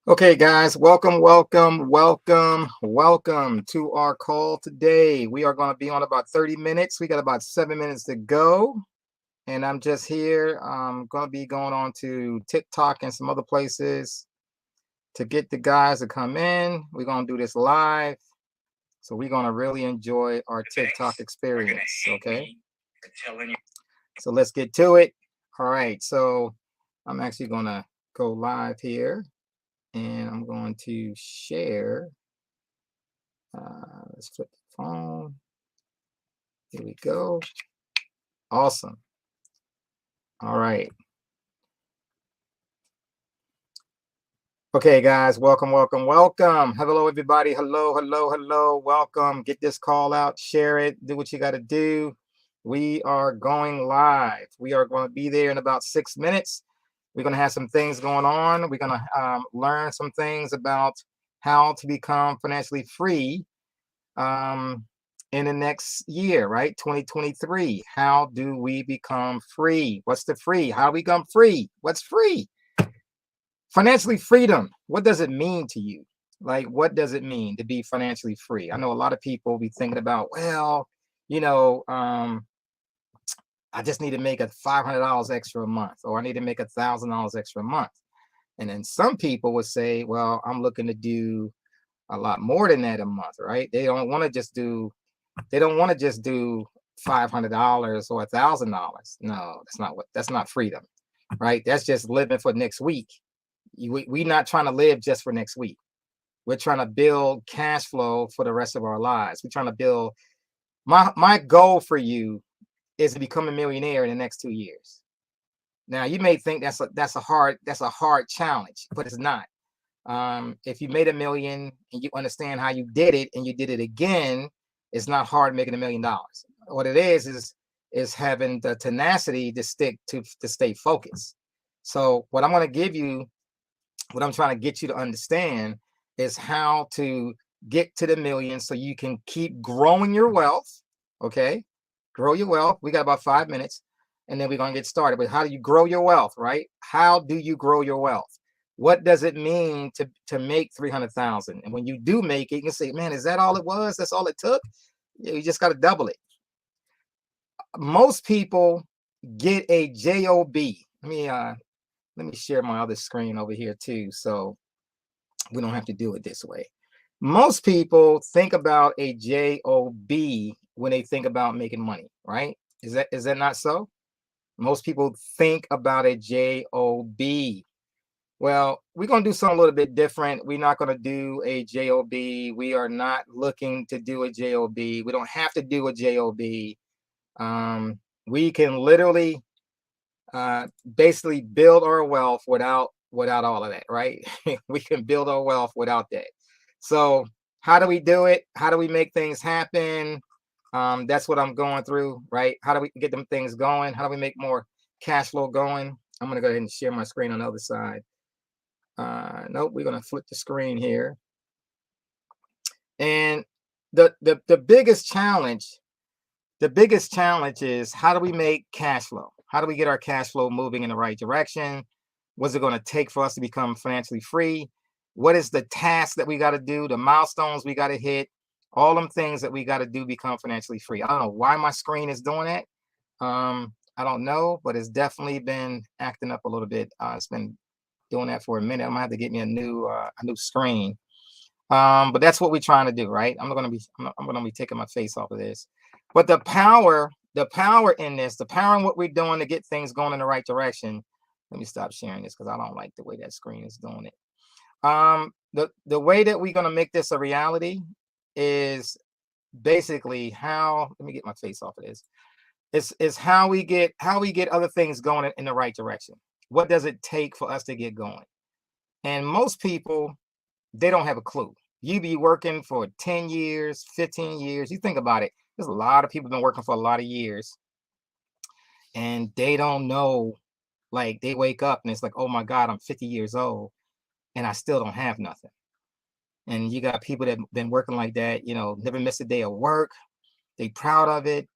Okay, guys, welcome to our call today. We are going to be on about 30 minutes. We got about 7 minutes to go. And I'm just here. I'm going to be going on to TikTok and some other places to get the guys to come in. We're going to do this live. So we're going to really enjoy our TikTok experience. Okay. So let's get to it. All right. So I'm actually going to go live here and I'm going to share. Let's flip the phone. Here we go. Awesome. All right. Okay, guys, welcome. Hello, everybody. Hello. Welcome. Get this call out, share it, do what you got to do. We are going live. We are going to be there in about 6 minutes. We're going to have some things going on. We're going to learn some things about how to become financially free in the next year, right? 2023. How do we become free? What's the free? How do we become free? What's free? Financially freedom. What does it mean to you? Like, what does it mean to be financially free? I know a lot of people be thinking about, well, you know, I just need to make $500 extra a month, or I need to make $1,000 extra a month. And then some people would say, well, I'm looking to do a lot more than that a month, right? They don't want to just do $500 or $1,000. No, that's not freedom, right? That's just living for next week. We're not trying to live just for next week. We're trying to build cash flow for the rest of our lives. We're trying to build. My goal for you is to become a millionaire in the next 2 years. Now you may think that's a hard challenge, but it's not. If you made a million and you understand how you did it and you did it again, it's not hard making $1 million. What it is having the tenacity to stay focused. So what I'm going to give you, what I'm trying to get you to understand is how to get to the million so you can keep growing your wealth. Okay. Grow your wealth. We got about 5 minutes and then we're going to get started. But how do you grow your wealth, right? How do you grow your wealth? What does it mean to make 300,000? And when you do make it, you can say, man, is that all it was? That's all it took? You just got to double it. Most people get a job. Let me share my other screen over here too, so we don't have to do it this way. Most people think about a job when they think about making money, right? Is that not so? Most people think about a job. Well, we're going to do something a little bit different. We're not going to do a job. We are not looking to do a job. We don't have to do a job. We can literally basically build our wealth without all of that, right? We can build our wealth without that. So how do we do it? How do we make things happen? That's what I'm going through, right? How do we get them things going? How do we make more cash flow going? I'm going to go ahead and share my screen on the other side. Nope, we're going to flip the screen here. And the biggest challenge is, how do we make cash flow? How do we get our cash flow moving in the right direction? What's it going to take for us to become financially free? What is the task that we got to do? The milestones we got to hit? All them things that we got to do become financially free. I don't know why my screen is doing that. I don't know, but it's definitely been acting up a little bit. It's been doing that for a minute. I'm gonna have to get me a new screen. But that's what we're trying to do, right? I'm gonna be taking my face off of this. But the power in this, the power in what we're doing to get things going in the right direction. Let me stop sharing this because I don't like the way that screen is doing it. The way that we're gonna make this a reality is basically how. Let me get my face off of this. Is how we get other things going in the right direction. What does it take for us to get going? And most people, they don't have a clue. You be working for 10 years, 15 years. You think about it. There's a lot of people been working for a lot of years and they don't know. Like, they wake up and it's like, oh my God, I'm 50 years old and I still don't have nothing. And you got people that been working like that, never miss a day of work. They proud of it.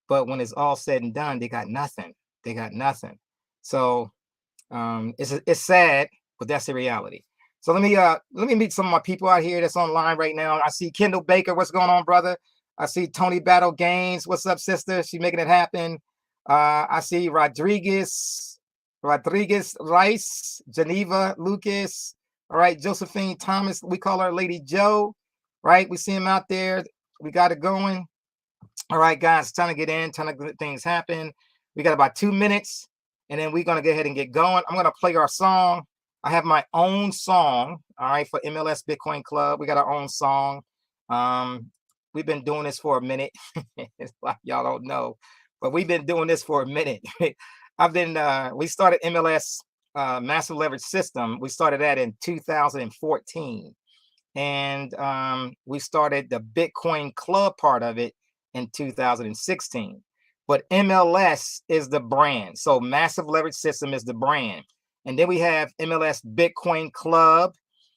But when it's all said and done, they got nothing. They got nothing. So it's sad, but that's the reality. So let me meet some of my people out here that's online right now. I see Kendall Baker. What's going on, brother? I see Tony Battle Gaines. What's up, sister? She making it happen. I see Rodriguez Rice, Geneva Lucas. All right, Josephine Thomas. We call her Lady Joe. Right, we see him out there. We got it going. All right, guys, trying to get in, trying to get things happen. We got about 2 minutes, and then we're gonna go ahead and get going. I'm gonna play our song. I have my own song, all right, for MLS Bitcoin Club. We got our own song. We've been doing this for a minute. It's like y'all don't know, but we've been doing this for a minute. We started MLS Massive Leverage System. We started that in 2014. And we started the Bitcoin Club part of it in 2016. But MLS is the brand. So Massive Leverage System is the brand. And then we have MLS Bitcoin Club.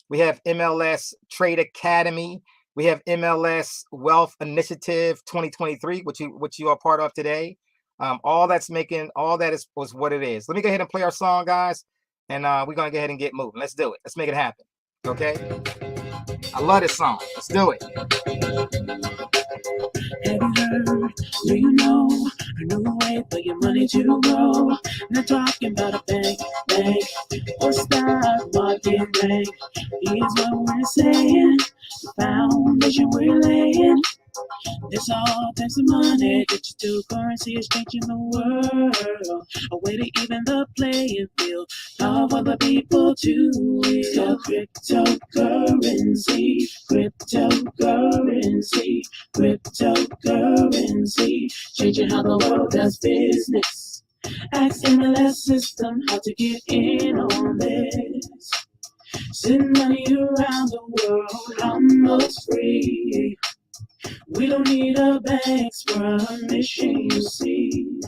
We have MLS Trade Academy. We have MLS Wealth Initiative 2023, which you are part of today. All that was what it is. Let me go ahead and play our song, guys. And we're going to go ahead and get moving. Let's do it. Let's make it happen. Okay? I love this song. Let's do it. Have you heard? Do you know a new way for your money to grow? Not talking about a bank or stock market rank. Here's what we're saying: the foundation we're laying. This all takes some money. Digital currency is changing the world. A way to even the playing field. Of other people too. It's called cryptocurrency. Cryptocurrency. Changing how the world does business. Ask MLS system how to get in on this. Send money around the world almost free. We don't need a bank's permission, you see.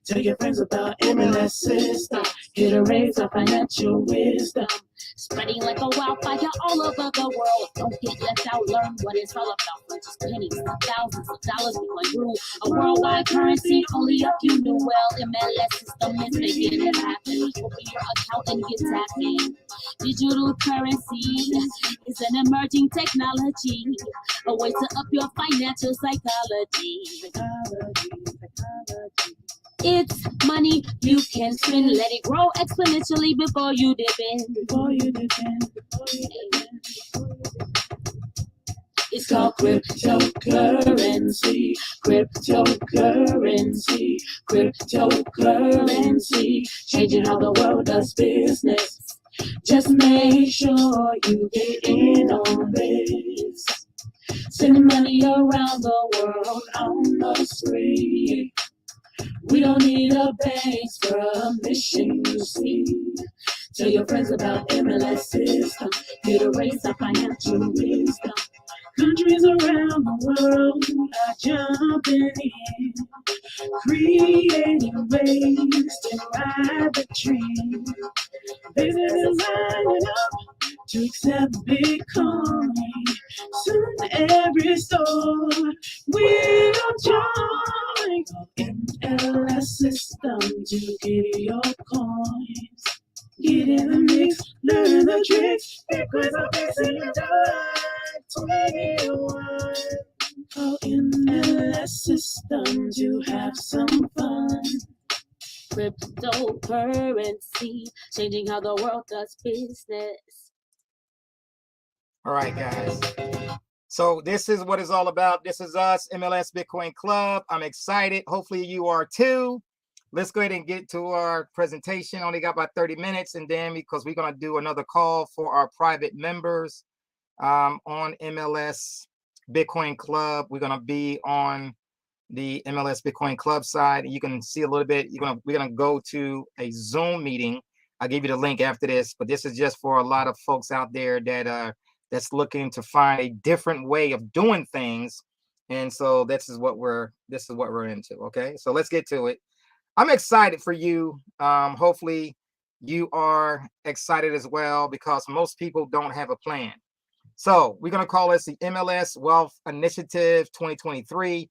Tell your friends about MLS system. Get a raise of financial wisdom. Spreading like a wildfire all over the world. Don't get left out, learn what it's all about. For just pennies, thousands of dollars, Bitcoin grew. A worldwide currency, only a few knew well. MLS system is making it happen. Open your account and get tapping. Digital currency is an emerging technology. A way to up your financial psychology. It's money you can spend. Let it grow exponentially before you dip in. It's called cryptocurrency. Cryptocurrency. Changing how the world does business. Just make sure you get in on this. Sending money around the world almost free. We don't need a bank's permission, you see. Tell your friends about MLS system. Get a raise of financial wisdom. Countries around the world are jumping in, creating ways to ride the train. Businesses lining up to accept Bitcoin. Soon every store will join MLS system to get your coins. Get in the mix, learn the tricks. Bitcoin's a facing your door. 21. Call MLS system to have some fun. Cryptocurrency, changing how the world does business. All right, guys. So this is what it's all about. This is us, MLS Bitcoin Club. I'm excited. Hopefully you are too. Let's go ahead and get to our presentation. Only got about 30 minutes, and then because we're going to do another call for our private members on MLS Bitcoin Club. We're going to be on the MLS Bitcoin Club side. You can see a little bit. We're gonna go to a Zoom meeting. I'll give you the link after this, but this is just for a lot of folks out there that that's looking to find a different way of doing things. And so this is what we're into. Okay, so let's get to it. I'm excited for you. Hopefully you are excited as well, because most people don't have a plan. So we're gonna call this the MLS Wealth Initiative 2023.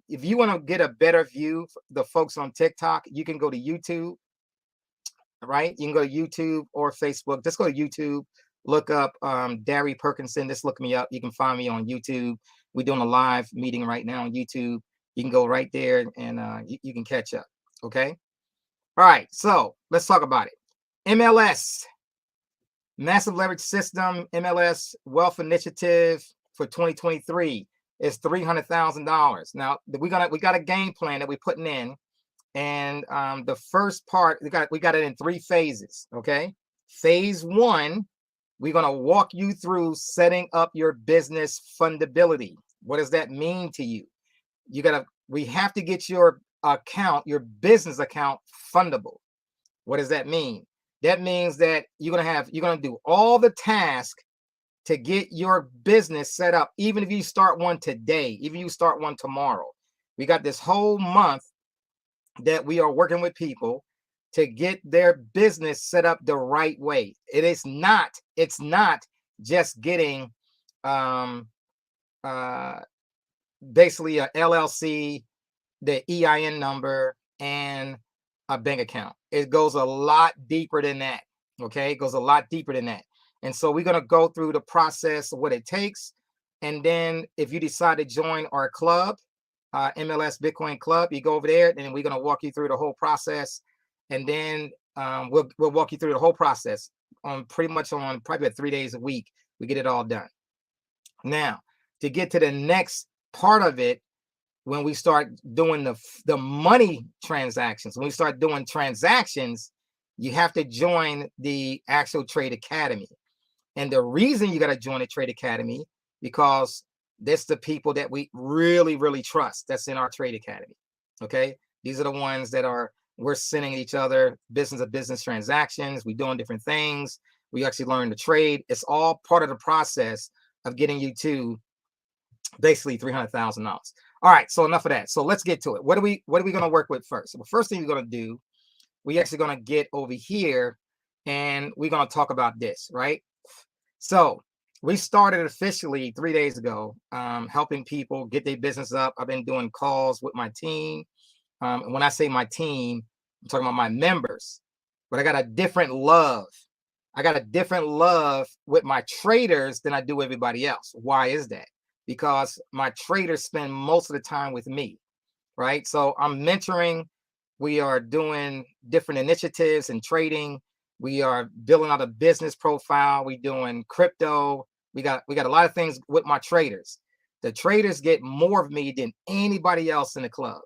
If you want to get a better view, the folks on TikTok, you can go to YouTube, right? You can go to YouTube or Facebook. Just go to YouTube, look up Darry Perkinson. Just look me up. You can find me on YouTube. We're doing a live meeting right now on YouTube. You can go right there and you can catch up. Okay. All right. So let's talk about it. MLS, Massive Leverage System, MLS Wealth Initiative for 2023 is $300,000. Now we got a game plan that we're putting in, and the first part we got it in 3 phases. Okay, phase 1, we're gonna walk you through setting up your business fundability. What does that mean to you? We have to get your account, your business account, fundable. What does that mean? That means that you're gonna do all the tasks to get your business set up, even if you start one today, even if you start one tomorrow. We got this whole month that we are working with people to get their business set up the right way. It's not just getting basically a LLC, the EIN number, and a bank account. It goes a lot deeper than that. Okay, it goes a lot deeper than that. And so we're going to go through the process of what it takes. And then if you decide to join our club, MLS Bitcoin Club, you go over there, and we're going to walk you through the whole process. And then we'll walk you through the whole process on probably 3 days a week. We get it all done. Now, to get to the next part of it, when we start doing the money transactions, when we start doing transactions, you have to join the actual Trade Academy. And the reason you got to join the Trade Academy, because that's the people that we really, really trust. That's in our Trade Academy. Okay. These are the ones that we're sending each other business to business transactions. We're doing different things. We actually learn to trade. It's all part of the process of getting you to basically $300,000. All right. So enough of that. So let's get to it. What are we going to work with first? Well, first thing we're going to do, we're actually going to get over here and we're going to talk about this, right? So we started officially 3 days ago, helping people get their business up. I've been doing calls with my team. And when I say my team, I'm talking about my members, but I got a different love. I got a different love with my traders than I do everybody else. Why is that? Because my traders spend most of the time with me, right? So I'm mentoring. We are doing different initiatives and trading. We are building out a business profile. We're doing crypto. We got a lot of things with my traders. The traders get more of me than anybody else in the club.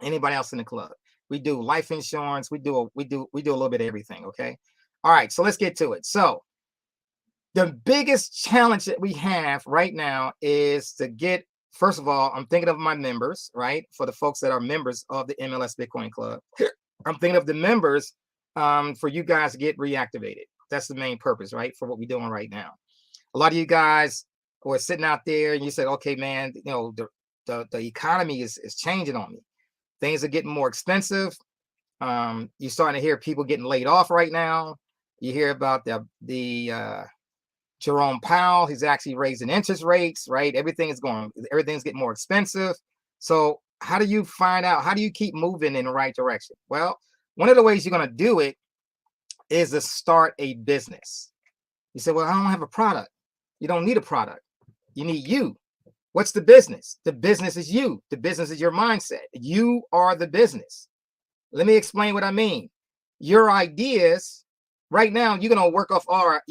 Anybody else in the club. We do life insurance. We do a little bit of everything. Okay. All right. So let's get to it. So the biggest challenge that we have right now is to get, first of all, I'm thinking of my members, right? For the folks that are members of the MLS Bitcoin Club. I'm thinking of the members for you guys to get reactivated. That's the main purpose, right? For what we're doing right now. A lot of you guys who are sitting out there and you said, okay, man, you know, the economy is changing on me. Things are getting more expensive. You're starting to hear people getting laid off right now. You hear about the Jerome Powell. He's actually raising interest rates, right? Everything's getting more expensive. So how do you find out? How do you keep moving in the right direction? Well, one of the ways you're going to do it is to start a business. You say, well, I don't have a product. You don't need a product. You need you. What's the business? The business is you. The business is your mindset. You are the business. Let me explain what I mean. Your ideas right now, you're going to work off our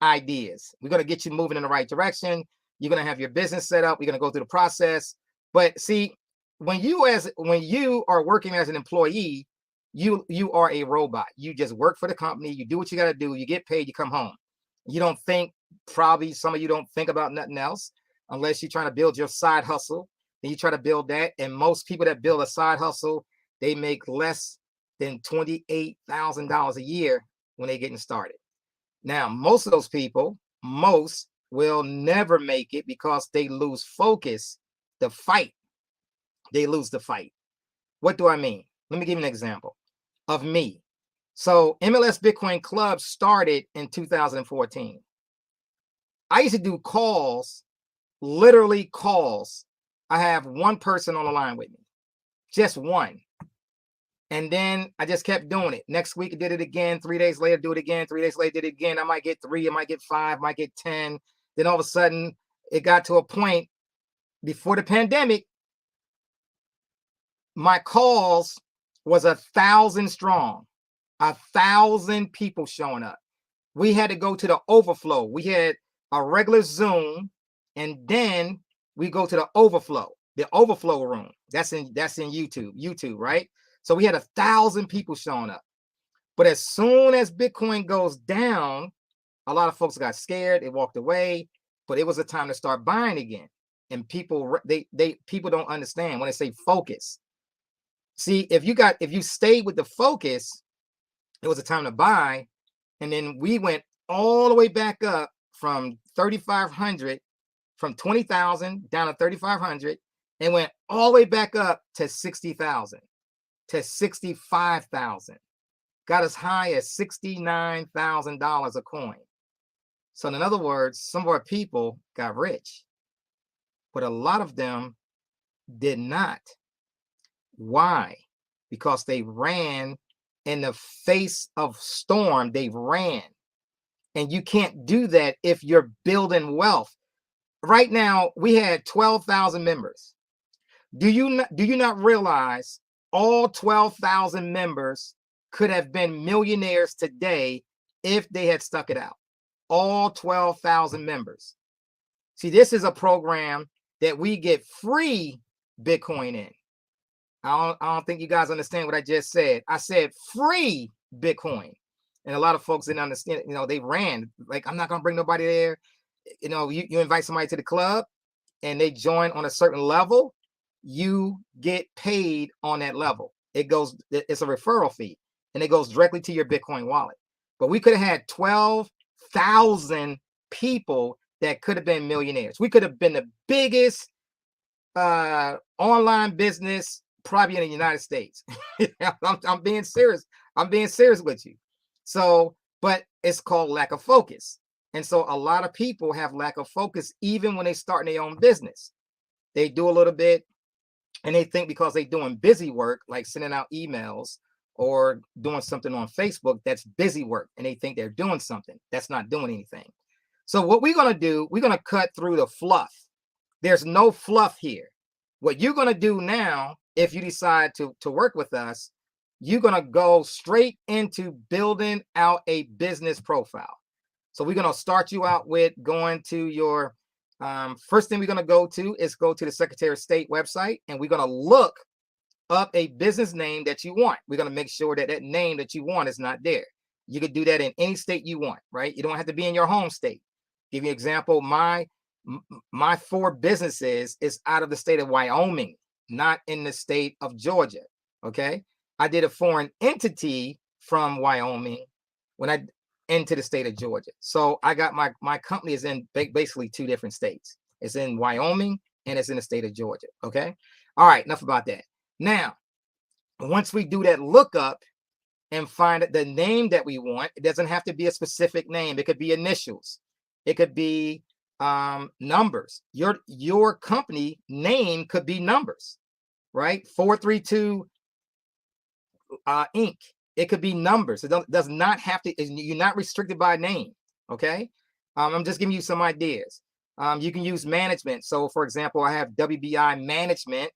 ideas. We're going to get you moving in the right direction. You're going to have your business set up. We're going to go through the process. But see, when you are working as an employee, you are a robot. You just work for the company. You do what you got to do. You get paid. You come home. You don't think, probably some of you don't think about nothing else unless you're trying to build your side hustle. Then you try to build that. And most people that build a side hustle, they make less than $28,000 a year when they're getting started. Now, most of those people, will never make it because they lose focus, the fight. They lose the fight. What do I mean? Let me give you an example of me. So MLS Bitcoin Club started in 2014. I used to do calls, literally calls. I have one person on the line with me, just one. And then I just kept doing it. Next week, I did it again. 3 days later, do it again. 3 days later, did it again. I might get 3, I might get 5, might get 10. Then all of a sudden, it got to a point before the pandemic, my calls was 1,000 strong, 1,000 people showing up. We had to go to the overflow. We had a regular Zoom, and then we go to the overflow room. That's in YouTube, right? So we had 1,000 people showing up. But as soon as Bitcoin goes down, a lot of folks got scared. They walked away. But it was a time to start buying again. And people don't understand when they say focus. See, if you stayed with the focus, it was a time to buy. And then we went all the way back up from 3,500, from 20,000 down to 3,500, and went all the way back up to 60,000, to 65,000. Got as high as $69,000 a coin. So in other words, some of our people got rich, but a lot of them did not. Why? Because they ran in the face of storm. They ran. And you can't do that if you're building wealth. Right now, we had 12,000 members. Do you not realize all 12,000 members could have been millionaires today if they had stuck it out? All 12,000 members. See, this is a program that we get free Bitcoin in. I don't think you guys understand what I just said. I said free Bitcoin. And a lot of folks didn't understand, they ran. Like, I'm not going to bring nobody there. You invite somebody to the club and they join on a certain level, you get paid on that level. It's a referral fee, and it goes directly to your Bitcoin wallet. But we could have had 12,000 people that could have been millionaires. We could have been the biggest online business probably in the United States. I'm being serious. I'm being serious with you. So, but it's called lack of focus. And so a lot of people have lack of focus even when they start their own business. They do a little bit and they think because they're doing busy work, like sending out emails or doing something on Facebook, that's busy work. And they think they're doing something. That's not doing anything. So what we're going to do, we're going to cut through the fluff. There's no fluff here. What you're going to do now, if you decide to work with us, you're going to go straight into building out a business profile. So we're going to start you out with going to your, first thing we're going to go to is go to the Secretary of State website, and we're going to look up a business name that you want. We're going to make sure that that name that you want is not there. You could do that in any state you want, right? You don't have to be in your home state. Give you an example. My 4 businesses is out of the state of Wyoming, not in the state of Georgia. Okay. I did a foreign entity from Wyoming when I into the state of Georgia. So I got my company is in basically 2 different states. It's in Wyoming and it's in the state of Georgia. Okay. All right. Enough about that. Now, once we do that lookup and find the name that we want, it doesn't have to be a specific name. It could be initials. It could be numbers. Your company name could be numbers, right? 432 Inc. It could be numbers. It does not have to. You're not restricted by name. Okay. I'm just giving you some ideas. You can use management. So, for example, I have WBI Management,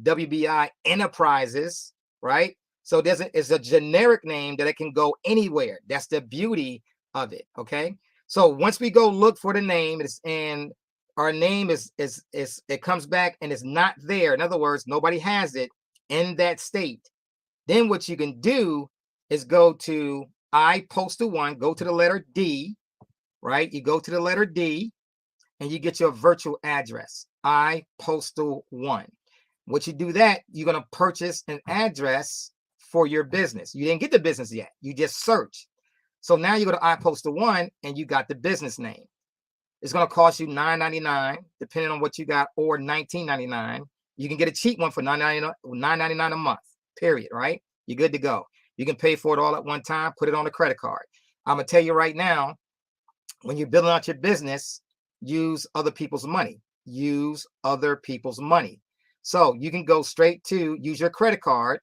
WBI Enterprises, right? So it's a generic name that it can go anywhere. That's the beauty of it. Okay. So once we go look for the name, and our name is it comes back and it's not there. In other words, nobody has it in that state. Then what you can do is go to I-Postal-1, go to the letter D, right? You go to the letter D and you get your virtual address, I-Postal-1. Once you do that, you're going to purchase an address for your business. You didn't get the business yet. You just search. So now you go to I-Postal-1 and you got the business name. It's going to cost you $9.99, depending on what you got, or $19.99. You can get a cheap one for $9.99 a month, period, right? You're good to go. You can pay for it all at one time, put it on a credit card. I'm going to tell you right now, when you're building out your business, use other people's money. Use other people's money. So you can go straight to use your credit card.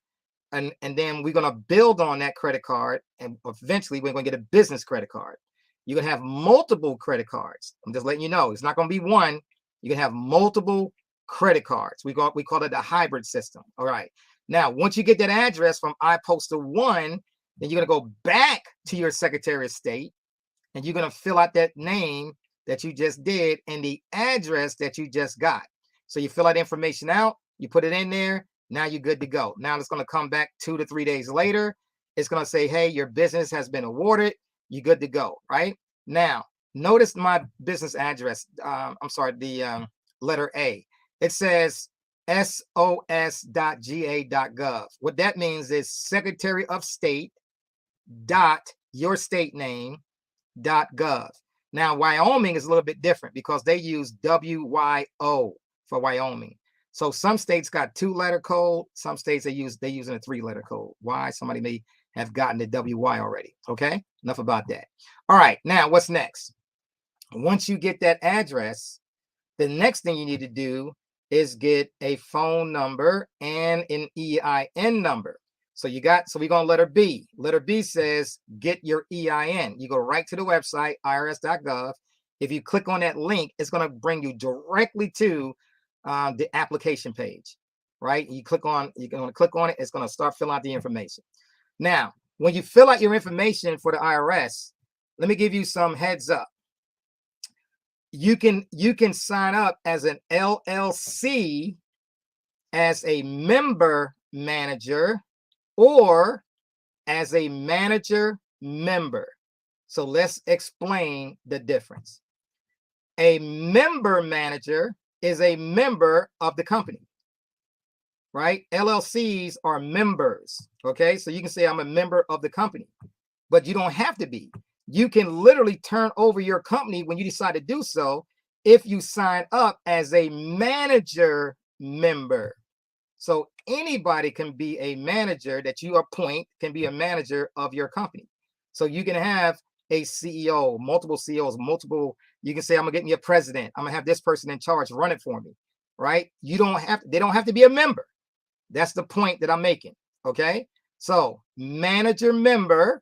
and then we're going to build on that credit card, and eventually we're going to get a business credit card. You're going to have multiple credit cards. I'm just letting you know, it's not going to be one. You can have multiple credit cards. We call it a hybrid system. All right. Now, once you get that address from iPostal 1, then you're going to go back to your Secretary of State, and you're going to fill out that name that you just did and the address that you just got. So you fill that information out, you put it in there. Now you're good to go. Now it's going to come back 2 to 3 days later. It's going to say, hey, your business has been awarded. You're good to go, right? Now, notice my business address. I'm sorry, the letter A. It says sos.ga.gov. What that means is Secretary of State dot your state name dot gov. Now, Wyoming is a little bit different because they use WYO for Wyoming. So some states got 2-letter code. Using a 3-letter code. Why? Somebody may have gotten the WY already. Okay, enough about that. All right, now what's next? Once you get that address, the next thing you need to do is get a phone number and an EIN number. So we're going letter B. Letter B says get your EIN. You go right to the website, irs.gov. If you click on that link, it's going to bring you directly to the application page, right? You're going to click on it. It's going to start filling out the information. Now, when you fill out your information for the IRS, let me give you some heads up. You can sign up as an LLC, as a member manager, or as a manager member. So let's explain the difference. A member manager is a member of the company, right? LLCs are members, okay? So you can say I'm a member of the company, but you don't have to be. You can literally turn over your company when you decide to do so if you sign up as a manager member. So anybody can be a manager that you appoint, can be a manager of your company. So you can have a CEO, multiple CEOs, you can say, I'm gonna get me a president. I'm gonna have this person in charge, run it for me, right? They don't have to be a member. That's the point that I'm making, okay? So manager member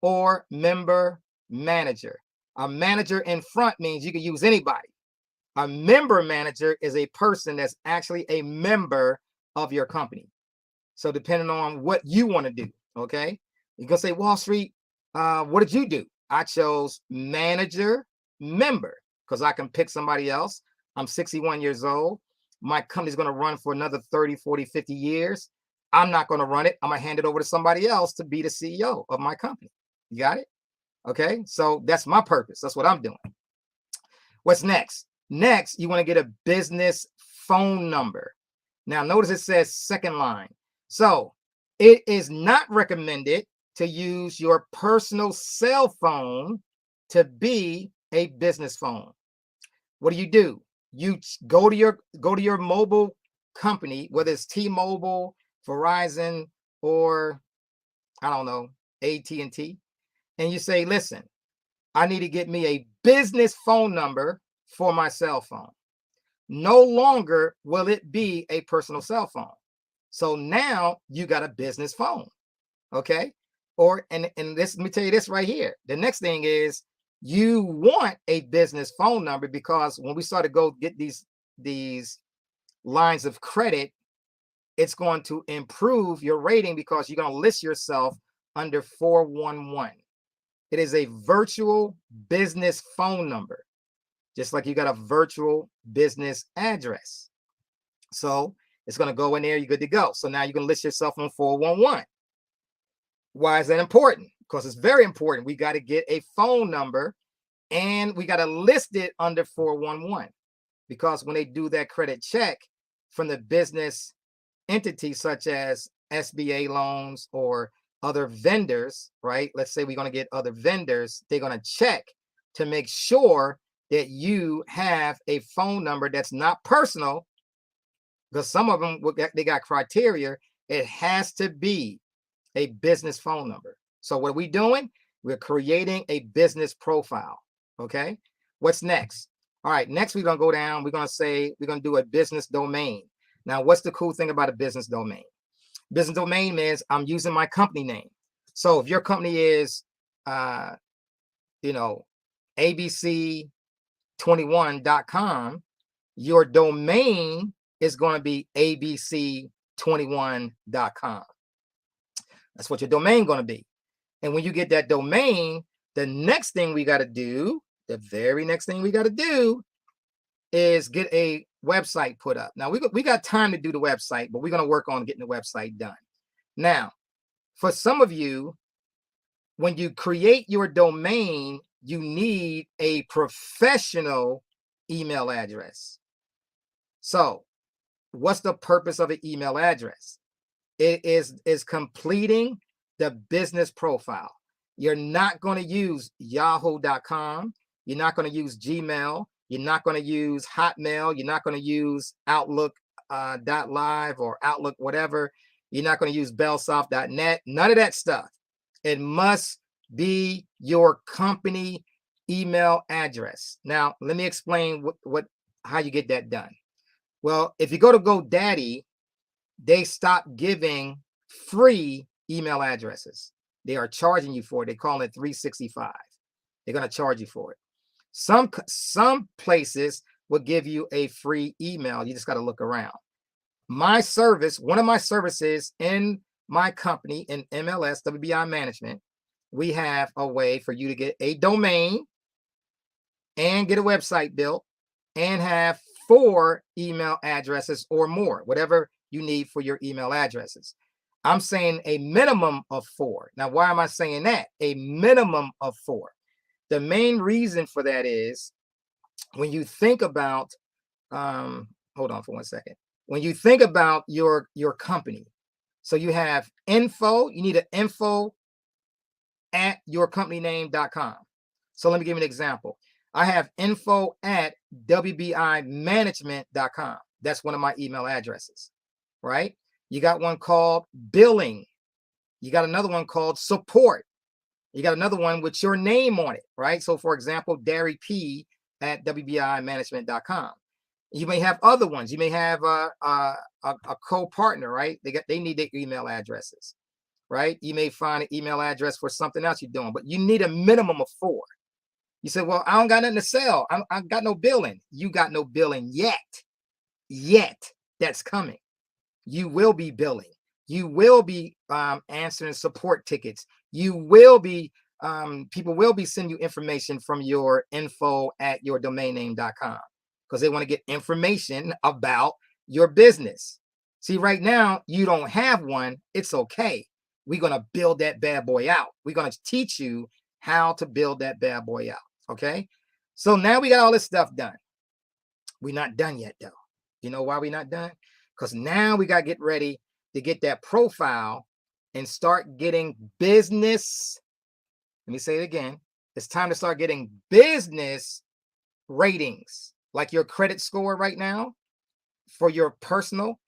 or member manager. A manager in front means you can use anybody. A member manager is a person that's actually a member of your company. So depending on what you want to do, okay? You're gonna say, Wall Street, what did you do? I chose manager member because I can pick somebody else. I'm 61 years old. My company's going to run for another 30, 40, 50 years. I'm not going to run it. I'm going to hand it over to somebody else to be the CEO of my company. You got it? Okay. So that's my purpose. That's what I'm doing. What's next? Next, you want to get a business phone number. Now, notice it says second line. So it is not recommended to use your personal cell phone to be a business phone. What do? You go to your mobile company, whether it's T-Mobile, Verizon, or I don't know, AT&T, and you say, listen, I need to get me a business phone number for my cell phone. No longer will it be a personal cell phone. So now you got a business phone, okay? And this, let me tell you this right here. The next thing is you want a business phone number because when we start to go get these lines of credit, it's going to improve your rating because you're going to list yourself under 411. It is a virtual business phone number, just like you got a virtual business address. So it's going to go in there. You're good to go. So now you can list yourself on 411. Why is that important? Because it's very important. We got to get a phone number and we got to list it under 411 because when they do that credit check from the business entity, such as SBA loans or other vendors, right? Let's say we're going to get other vendors. They're going to check to make sure that you have a phone number that's not personal, because some of them, they got criteria. It has to be a business phone number. So what are we doing? We're creating a business profile. Okay. What's next? All right. Next, we're going to go down. We're going to say we're going to do a business domain. Now, what's the cool thing about a business domain? Business domain means I'm using my company name. So if your company is, abc21.com, your domain is going to be abc21.com. That's what your domain going to be. And when you get that domain, the next thing we got to do, the very next thing we got to do is get a website put up. Now, we got time to do the website, but we're going to work on getting the website done. Now, for some of you, when you create your domain, you need a professional email address. So what's the purpose of an email address? It is completing the business profile. You're not going to use yahoo.com. You're not going to use Gmail. You're not going to use Hotmail. You're not going to use Outlook.live or Outlook, whatever. You're not going to use bellsoft.net. None of that stuff. It must be your company email address. Now, let me explain how you get that done. Well, if you go to GoDaddy, they stopped giving free email addresses. They are charging you for it. They call it $365. They're going to charge you for it. Some places will give you a free email. You just got to look around. My service, one of my services in my company in MLS, WBI Management, we have a way for you to get a domain and get a website built and have 4 email addresses or more, whatever you need for your email addresses. I'm saying a minimum of 4. Now, why am I saying that? A minimum of 4. The main reason for that is when you think about, hold on for one second. When you think about your company, so you have info, you need an info at yourcompanyname.com. So let me give you an example. I have info at wbimanagement.com. That's one of my email addresses, right? You got one called billing. You got another one called support. You got another one with your name on it, right? So for example, Derry P at wbimanagement.com. You may have other ones. You may have a co-partner, right? They need their email addresses, right? You may find an email address for something else you're doing, but you need a minimum of 4. You say, well, I don't got nothing to sell. I got no billing. You got no billing yet. That's coming. You will be billing. You will be answering support tickets. You will be, people will be sending you information from your info at yourdomainname.com because they want to get information about your business. See, right now, you don't have one. It's okay. We're going to build that bad boy out. We're going to teach you how to build that bad boy out. Okay. So now we got all this stuff done. We're not done yet, though. You know why we're not done? Because now we got to get ready to get that profile and start getting business. Let me say it again. It's time to start getting business ratings, like your credit score right now for your personal.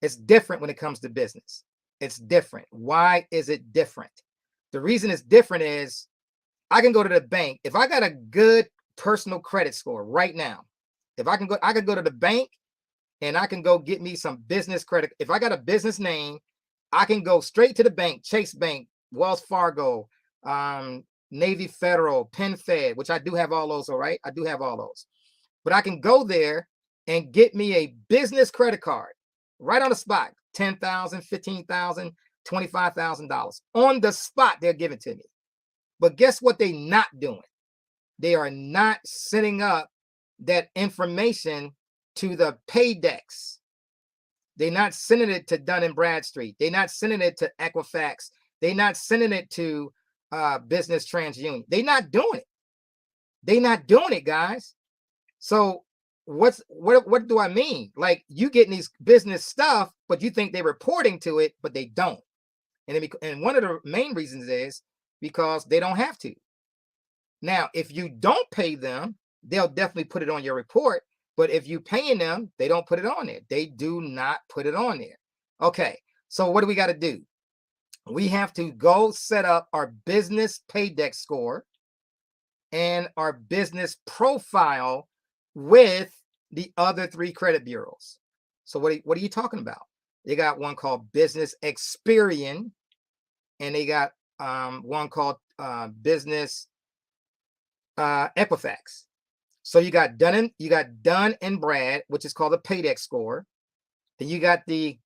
It's different when it comes to business. It's different. Why is it different? The reason it's different is I can go to the bank. If I got a good personal credit score right now, if I can go to the bank and I can go get me some business credit. If I got a business name, I can go straight to the bank, Chase Bank, Wells Fargo, Navy Federal, Penn Fed, which I do have all those, all right? I do have all those. But I can go there and get me a business credit card right on the spot, $10,000, $15,000, $25,000. On the spot, they'll give it to me. But guess what they're not doing? They are not setting up that information to the Paydex. They're not sending it to Dun & Bradstreet. They're not sending it to Equifax. They're not sending it to Business TransUnion. They're not doing it. They're not doing it, guys. So what do I mean? Like, you getting these business stuff, but you think they're reporting to it, but they don't. And one of the main reasons is because they don't have to. Now, if you don't pay them, they'll definitely put it on your report. But if you're paying them, they don't put it on there. They do not put it on there. Okay, so what do we got to do? We have to go set up our business Paydex score and our business profile with the other 3 credit bureaus. So what are you talking about? They got one called Business Experian, and they got one called Business Equifax. So you got Dun and Brad, which is called a Paydex score. Then you got the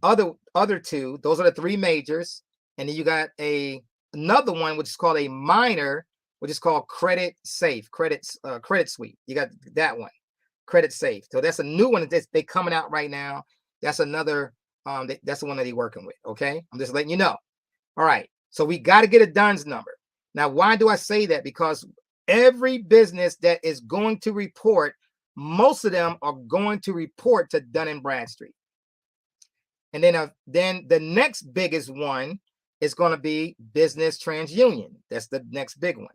other two. Those are the three majors. And then you got another one, which is called a minor, which is called Credit Safe, Credit Suite. You got that one, Credit Safe. So that's a new one that they coming out right now. That's another, that's the one that they're working with. Okay, I'm just letting you know. All right, so we got to get a DUNS number. Now, why do I say that? Because every business that is going to report, most of them are going to report to Dun & Bradstreet. And then the next biggest one is going to be Business TransUnion. That's the next big one.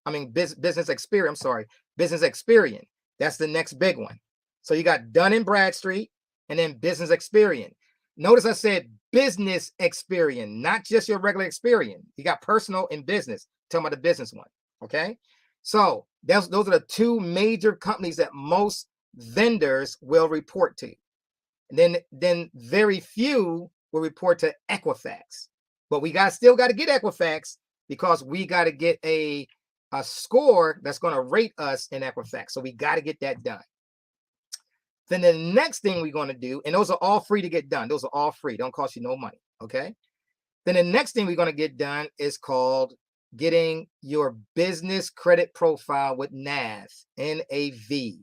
I mean, Business Experian. I'm sorry, Business Experian. That's the next big one. So you got Dun & Bradstreet and then Business Experian. Notice I said Business Experian, not just your regular Experian. You got personal and business. I'm talking about the business one. Okay. So those are the two major companies that most vendors will report to. And then very few will report to Equifax. But we still got to get Equifax because we got to get a score that's going to rate us in Equifax. So we got to get that done. Then the next thing we're going to do, and those are all free to get done. Those are all free. Don't cost you no money. Okay. Then the next thing we're going to get done is called getting your business credit profile with NAV, N-A-V.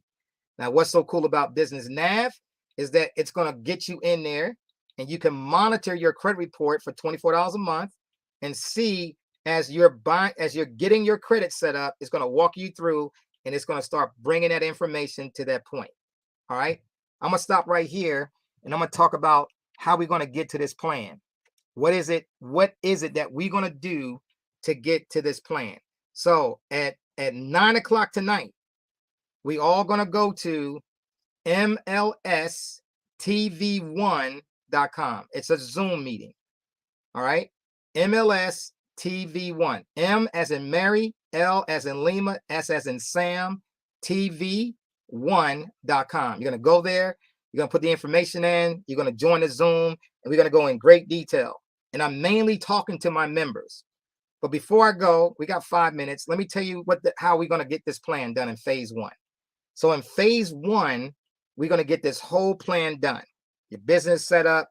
Now, what's so cool about Business NAV is that it's going to get you in there and you can monitor your credit report for $24 a month and see as you're getting your credit set up, it's going to walk you through and it's going to start bringing that information to that point. All right. I'm going to stop right here and I'm going to talk about how we're going to get to this plan. What is it that we're going to do to get to this plan? So at 9 o'clock tonight, we all going to go to MLSTV1.com. It's a Zoom meeting. All right. MLS TV1. M as in Mary, L as in Lima, S as in Sam, TV1.com. You're going to go there. You're going to put the information in. You're going to join the Zoom, and we're going to go in great detail. And I'm mainly talking to my members. But before I go, we got 5 minutes. Let me tell you how we're going to get this plan done in phase one. So in phase one, we're going to get this whole plan done. Your business set up.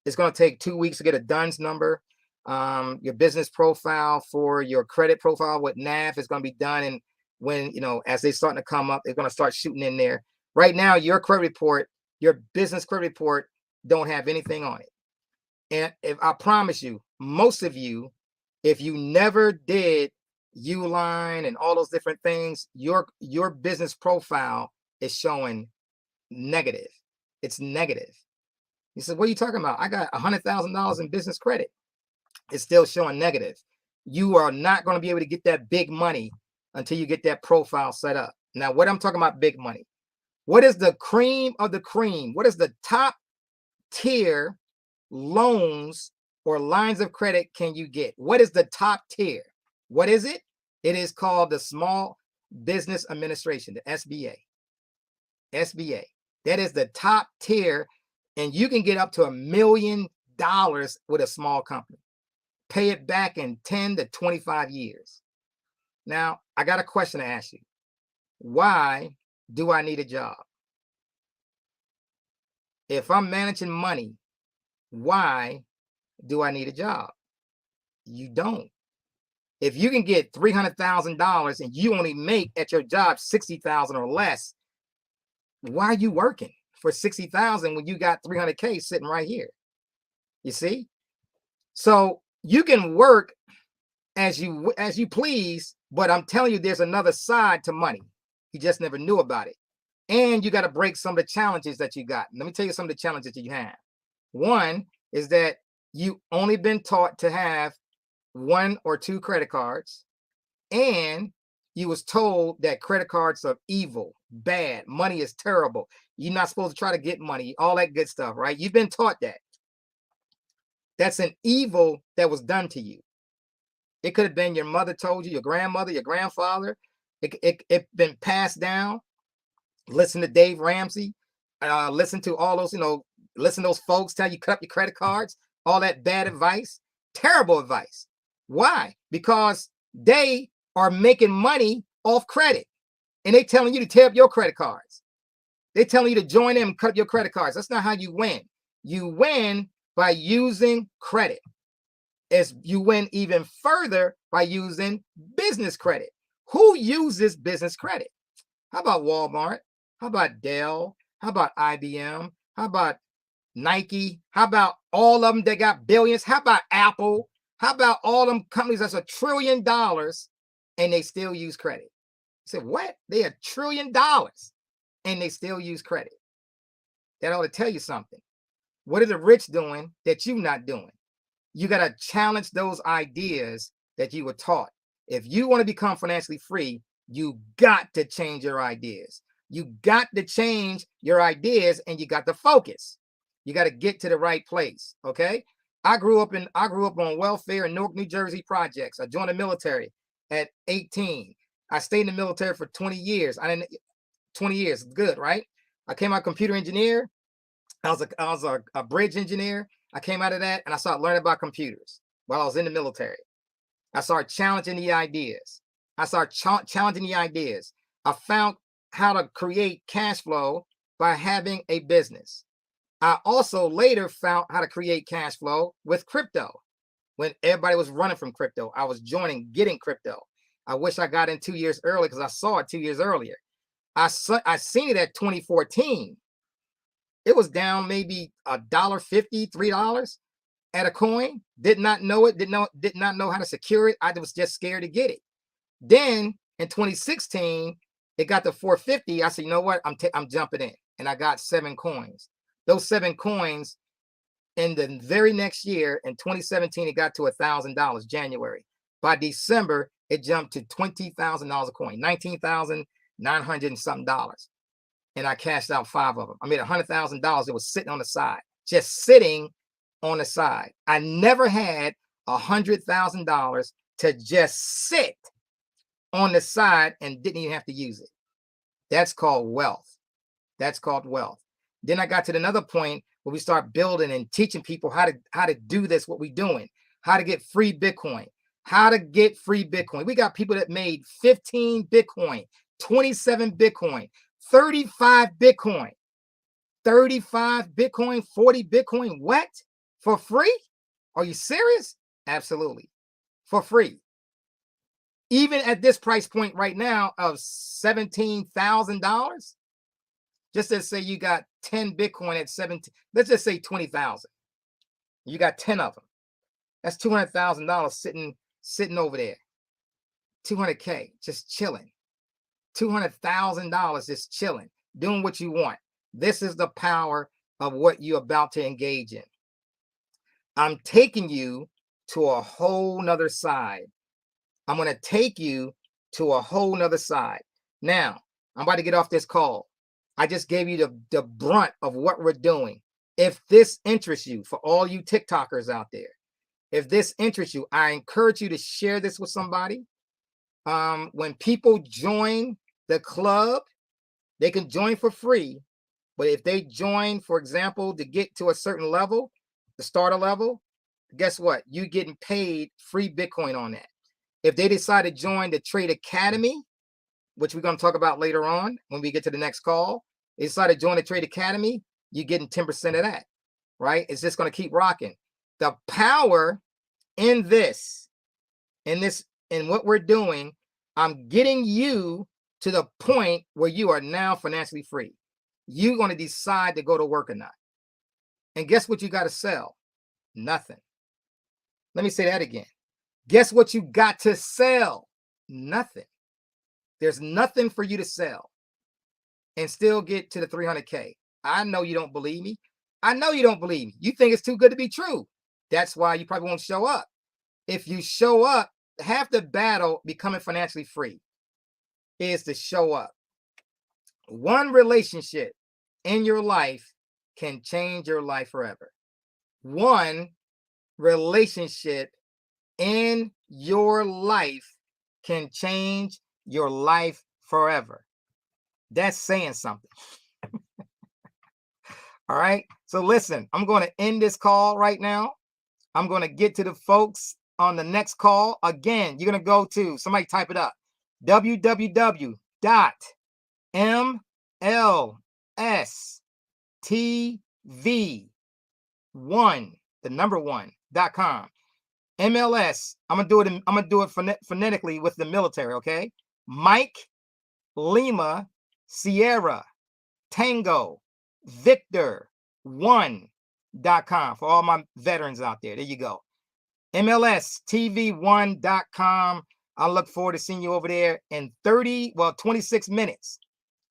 It's going to take 2 weeks to get a DUNS number. Your business profile for your credit profile with NAV is going to be done. And when, as they're starting to come up, they're going to start shooting in there. Right now, your credit report, your business credit report don't have anything on it. And if I promise you, most of you, if you never did Uline and all those different things, your business profile is showing negative. It's negative. You said, what are you talking about? I got $100,000 in business credit. It's still showing negative. You are not going to be able to get that big money until you get that profile set up. Now, what I'm talking about big money, what is the cream of the cream? What is the top tier loans or lines of credit can you get? What is the top tier? What is it? It is called the Small Business Administration, the SBA. SBA. That is the top tier, and you can get up to $1 million with a small company. Pay it back in 10 to 25 years. Now, I got a question to ask you. Why do I need a job? If I'm managing money, why do I need a job? You don't. If you can get $300,000 and you only make at your job $60,000 or less, why are you working for $60,000 when you got $300K sitting right here? You see? So you can work as you please, but I'm telling you, there's another side to money. You just never knew about it. And you got to break some of the challenges that you got. Let me tell you some of the challenges that you have. One is that you only been taught to have 1 or 2 credit cards, and you was told that credit cards are evil, bad, money is terrible. You're not supposed to try to get money, all that good stuff, right? You've been taught that. That's an evil that was done to you. It could have been your mother told you, your grandmother, your grandfather. It been passed down. Listen to Dave Ramsey. Listen to all those, listen to those folks tell you cut up your credit cards, all that bad advice, terrible advice. Why? Because they are making money off credit, and they telling you to tear up your credit cards. They're telling you to join them and cut up your credit cards. That's not how you win. You win by using credit. As you win even further by using business credit. Who uses business credit? How about Walmart? How about Dell? How about IBM? How about Nike? How about all of them that got billions? How about Apple? How about all them companies that's $1 trillion and they still use credit? You said, what? They $1 trillion and they still use credit. That ought to tell you something. What are the rich doing that you're not doing? You got to challenge those ideas that you were taught. If you want to become financially free, you got to change your ideas. You got to change your ideas, and you got to focus. You got to get to the right place. Okay. I grew up on welfare in Newark, New Jersey projects. I joined the military at 18. I stayed in the military for 20 years. 20 years, good, right? I came out computer engineer. I was a bridge engineer. I came out of that and I started learning about computers while I was in the military. I started challenging the ideas. I found how to create cash flow by having a business. I also later found how to create cash flow with crypto. When everybody was running from crypto, I was getting crypto. I wish I got in 2 years early because I saw it 2 years earlier. I seen it at 2014. It was down maybe $1.50, $3 at a coin. Did not know it. Did not know how to secure it. I was just scared to get it. Then in 2016, it got to 450. I said, you know what? I'm jumping in, and I got 7 coins. Those 7 coins, in the very next year, in 2017, it got to $1,000. January. By December, it jumped to $20,000 a coin, $19,900 and something dollars. And I cashed out 5 of them. I made $100,000 that was sitting on the side, just sitting on the side. I never had $100,000 to just sit on the side and didn't even have to use it. That's called wealth. That's called wealth. Then I got to another point where we start building and teaching people how to do this, what we're doing, how to get free Bitcoin, We got people that made 15 Bitcoin, 27 Bitcoin, 35 Bitcoin, 40 Bitcoin. What? For free? Are you serious? Absolutely. For free. Even at this price point right now of $17,000, just to say you got 10 Bitcoin at 17, let's just say 20,000. You got 10 of them. That's $200,000 sitting over there. 200K, just chilling. $200,000 just chilling, doing what you want. This is the power of what you're about to engage in. I'm taking you to a whole nother side. I'm going to take you to a whole nother side. Now, I'm about to get off this call. I just gave you the brunt of what we're doing. If this interests you, for all you TikTokers out there, if this interests you, I encourage you to share this with somebody. When people join the club, they can join for free. But if they join, for example, to get to a certain level, the starter level, guess what? You're getting paid free Bitcoin on that. If they decide to join the Trade Academy, which we're going to talk about later on when we get to the next call, they decide to join the Trade Academy, you're getting 10% of that, right? It's just going to keep rocking. The power in what we're doing, I'm getting you to the point where you are now financially free. You're going to decide to go to work or not. And guess what you got to sell? Nothing. Let me say that again. Guess what you got to sell? Nothing. There's nothing for you to sell and still get to the 300K. I know you don't believe me. I know you don't believe me. You think it's too good to be true. That's why you probably won't show up. If you show up, half the battle becoming financially free is to show up. One relationship in your life can change your life forever. One relationship in your life can change your life forever. That's saying something. All right. So listen, I'm going to end this call right now. I'm going to get to the folks on the next call. Again, you're going to go to, somebody type it up, www.mlstv1, the number 1.com. MLS, I'm gonna do it phonetically with the military, okay? Mike, Lima, Sierra, Tango, Victor, 1.com for all my veterans out there. There you go. MLSTV1.com. I look forward to seeing you over there in 26 minutes.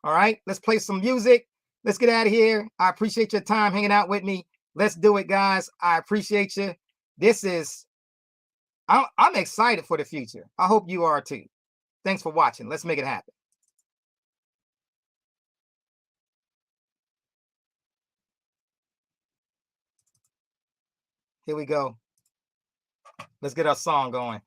All right, let's play some music. Let's get out of here. I appreciate your time hanging out with me. Let's do it, guys. I appreciate you. I'm excited for the future. I hope you are too. Thanks for watching. Let's make it happen. Here we go. Let's get our song going.